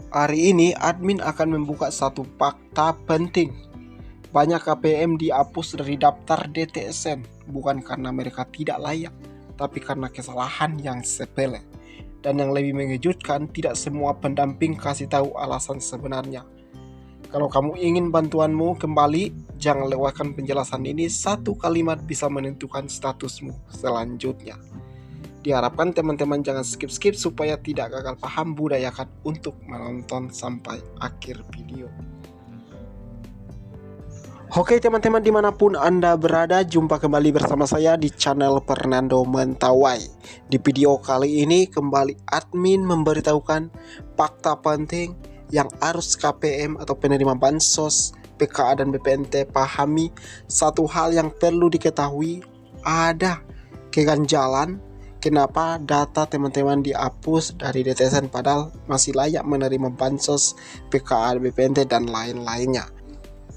Hari ini admin akan membuka satu fakta penting. Banyak KPM dihapus dari daftar DTSN bukan karena mereka tidak layak, tapi karena kesalahan yang sepele. Dan yang lebih mengejutkan, tidak semua pendamping kasih tahu alasan sebenarnya. Kalau kamu ingin bantuanmu kembali, jangan lewatkan penjelasan ini. Satu kalimat bisa menentukan statusmu selanjutnya. Diharapkan teman-teman jangan skip-skip supaya tidak gagal paham. Budayakan untuk menonton sampai akhir video. Oke teman-teman, dimanapun Anda berada, jumpa kembali bersama saya di channel Fernando Mentawai. Di video kali ini kembali admin memberitahukan fakta penting yang harus KPM atau penerima bansos, PKA dan BPNT pahami. Satu hal yang perlu diketahui, ada keganjalan kenapa data teman-teman dihapus dari DTSN padahal masih layak menerima bansos, PKA, BPNT dan lain-lainnya.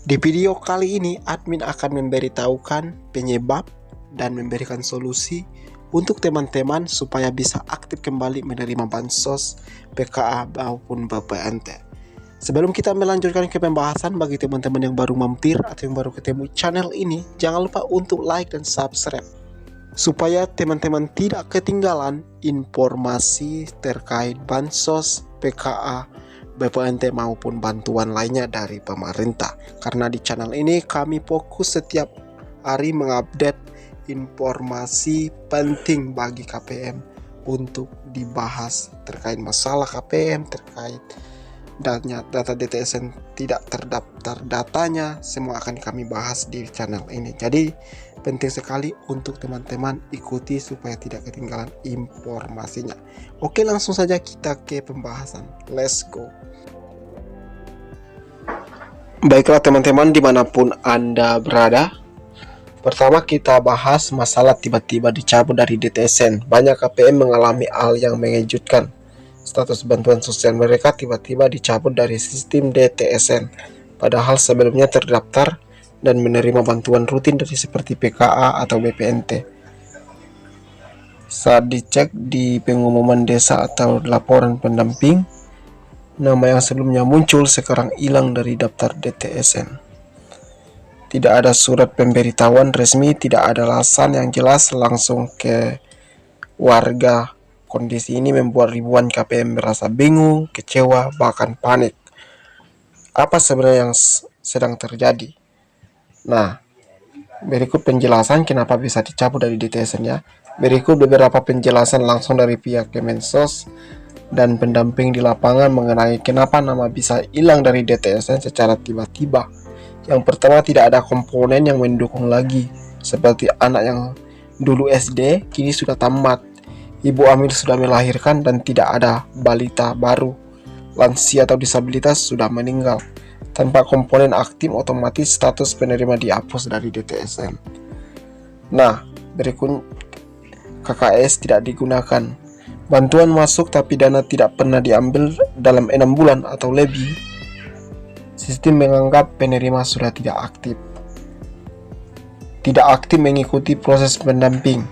Di video kali ini admin akan memberitahukan penyebab dan memberikan solusi untuk teman-teman supaya bisa aktif kembali menerima bansos, PKA maupun BPNT. Sebelum kita melanjutkan ke pembahasan, bagi teman-teman yang baru mampir atau yang baru ketemu channel ini, jangan lupa untuk like dan subscribe supaya teman-teman tidak ketinggalan informasi terkait bansos, PKA, BPNT maupun bantuan lainnya dari pemerintah. Karena di channel ini kami fokus setiap hari mengupdate informasi penting bagi KPM untuk dibahas terkait masalah KPM, terkait data DTSN tidak terdaftar datanya, semua akan kami bahas di channel ini. Jadi penting sekali untuk teman-teman ikuti supaya tidak ketinggalan informasinya. Oke, langsung saja kita ke pembahasan. Let's go. Baiklah teman-teman, dimanapun Anda berada, pertama kita bahas masalah tiba-tiba dicabut dari DTSN. Banyak KPM mengalami hal yang mengejutkan. Status bantuan sosial mereka tiba-tiba dicabut dari sistem DTSN, padahal sebelumnya terdaftar dan menerima bantuan rutin dari seperti PKA atau BPNT. Saat dicek di pengumuman desa atau laporan pendamping, nama yang sebelumnya muncul sekarang hilang dari daftar DTSN. Tidak ada surat pemberitahuan resmi, tidak ada alasan yang jelas, langsung ke warga. Kondisi ini membuat ribuan KPM merasa bingung, kecewa, bahkan panik. Apa sebenarnya yang sedang terjadi? Nah, berikut penjelasan kenapa bisa dicabut dari DTSN ya. Berikut beberapa penjelasan langsung dari pihak Kemensos dan pendamping di lapangan mengenai kenapa nama bisa hilang dari DTSN secara tiba-tiba. Yang pertama, tidak ada komponen yang mendukung lagi, seperti anak yang dulu SD kini sudah tamat, ibu hamil sudah melahirkan, dan tidak ada balita baru, lansia atau disabilitas sudah meninggal. Tanpa komponen aktif, otomatis status penerima dihapus dari DTSN. Nah, berikut KKS tidak digunakan. Bantuan masuk tapi dana tidak pernah diambil dalam 6 bulan atau lebih. Sistem menganggap penerima sudah tidak aktif. Tidak aktif mengikuti proses pendamping,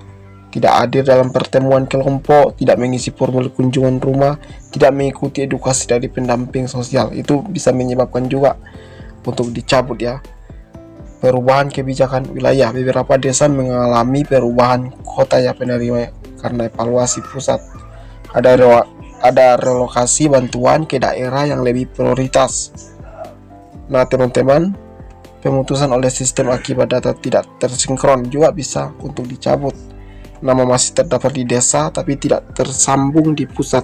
tidak hadir dalam pertemuan kelompok, tidak mengisi formulir kunjungan rumah, tidak mengikuti edukasi dari pendamping sosial. Itu bisa menyebabkan juga untuk dicabut ya. Perubahan kebijakan wilayah, beberapa desa mengalami perubahan kota ya penerima karena evaluasi pusat. Ada relokasi bantuan ke daerah yang lebih prioritas. Nah teman-teman, pemutusan oleh sistem akibat data tidak tersinkron juga bisa untuk dicabut. Nama masih terdaftar di desa tapi tidak tersambung di pusat.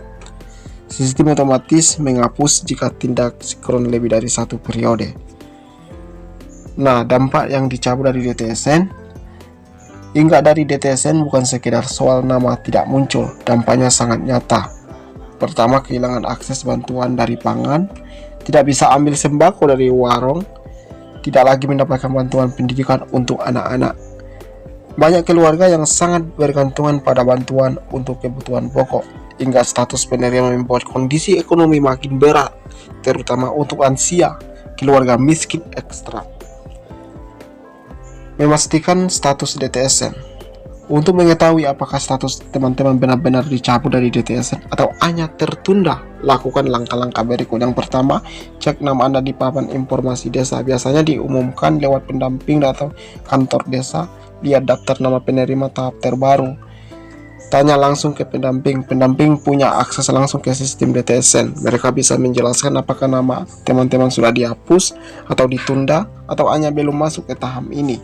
Sistem otomatis menghapus jika tindak sinkron lebih dari satu periode. Nah, dampak yang dicabut dari DTSN, hingga dari DTSN bukan sekedar soal nama tidak muncul, dampaknya sangat nyata. Pertama, kehilangan akses bantuan dari pangan, tidak bisa ambil sembako dari warung, tidak lagi mendapatkan bantuan pendidikan untuk anak-anak. Banyak keluarga yang sangat bergantungan pada bantuan untuk kebutuhan pokok, hingga status penerima membuat kondisi ekonomi makin berat, terutama untuk lansia, keluarga miskin ekstrak. Memastikan status DTSN. Untuk mengetahui apakah status teman-teman benar-benar dicabut dari DTSN atau hanya tertunda, lakukan langkah-langkah berikut. Yang pertama, cek nama Anda di papan informasi desa. Biasanya diumumkan lewat pendamping atau kantor desa. Lihat daftar nama penerima tahap terbaru. Tanya langsung ke pendamping. Pendamping punya akses langsung ke sistem DTSN. Mereka bisa menjelaskan apakah nama teman-teman sudah dihapus atau ditunda atau hanya belum masuk ke tahap ini.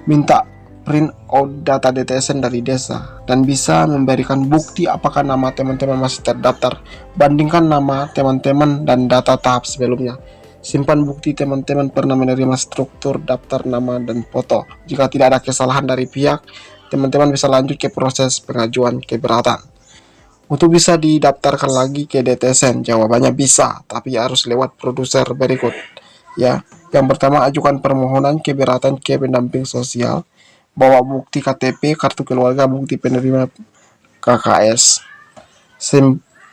Minta print out data DTSN dari desa dan bisa memberikan bukti apakah nama teman-teman masih terdaftar. Bandingkan nama teman-teman dan data tahap sebelumnya. Simpan bukti teman-teman pernah menerima struktur daftar nama dan foto. Jika tidak ada kesalahan dari pihak, teman-teman bisa lanjut ke proses pengajuan keberatan. Untuk bisa didaftarkan lagi ke DTSN, jawabannya bisa, tapi harus lewat produser berikut. Ya, yang pertama, ajukan permohonan keberatan ke pendamping sosial. Bawa bukti KTP, kartu keluarga, bukti penerima KKS.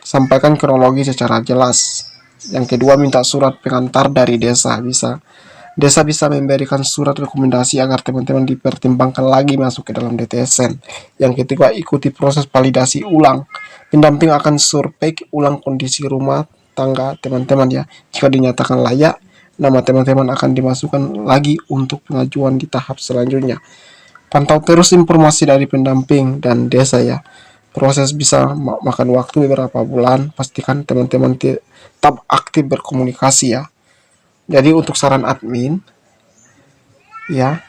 Sampaikan kronologi secara jelas. Yang kedua, minta surat pengantar dari desa. Desa bisa memberikan surat rekomendasi agar teman-teman dipertimbangkan lagi masuk ke dalam DTSN. Yang ketiga, ikuti proses validasi ulang. Pendamping akan survei ulang kondisi rumah tangga teman-teman ya. Jika dinyatakan layak, nama teman-teman akan dimasukkan lagi untuk pengajuan di tahap selanjutnya. Pantau terus informasi dari pendamping dan desa ya. Proses bisa makan waktu beberapa bulan. Pastikan teman-teman tetap aktif berkomunikasi ya. Jadi untuk saran admin ya,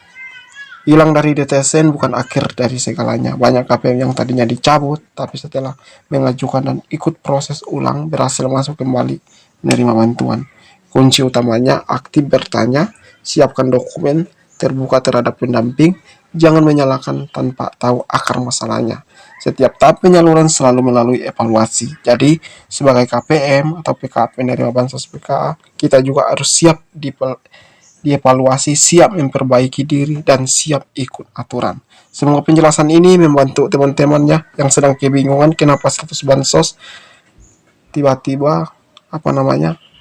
hilang dari DTSN bukan akhir dari segalanya. Banyak KPM yang tadinya dicabut, tapi setelah mengajukan dan ikut proses ulang berhasil masuk kembali menerima bantuan. Kunci utamanya aktif bertanya, siapkan dokumen terbuka terhadap pendamping, jangan menyalahkan tanpa tahu akar masalahnya. Setiap tahap penyaluran selalu melalui evaluasi. Jadi, sebagai KPM atau PKA penerima bansos PKA, kita juga harus siap dievaluasi, siap memperbaiki diri, dan siap ikut aturan. Semoga penjelasan ini membantu teman-temannya yang sedang kebingungan kenapa status bansos tiba-tiba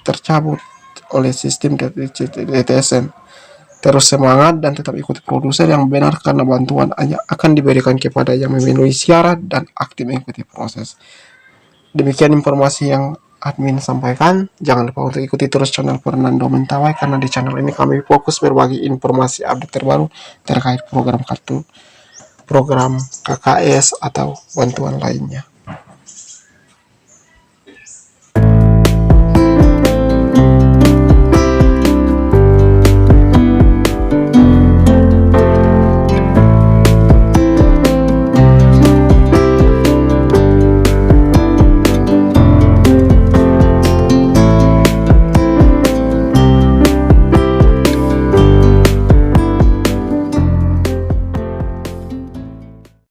tercabut oleh sistem DTSN. Terus semangat dan tetap ikuti produser yang benar karena bantuan hanya akan diberikan kepada yang memenuhi syarat dan aktif mengikuti proses. Demikian informasi yang admin sampaikan. Jangan lupa untuk ikuti terus channel Fernando Mentawai karena di channel ini kami fokus berbagi informasi update terbaru terkait program kartu, program KKS atau bantuan lainnya.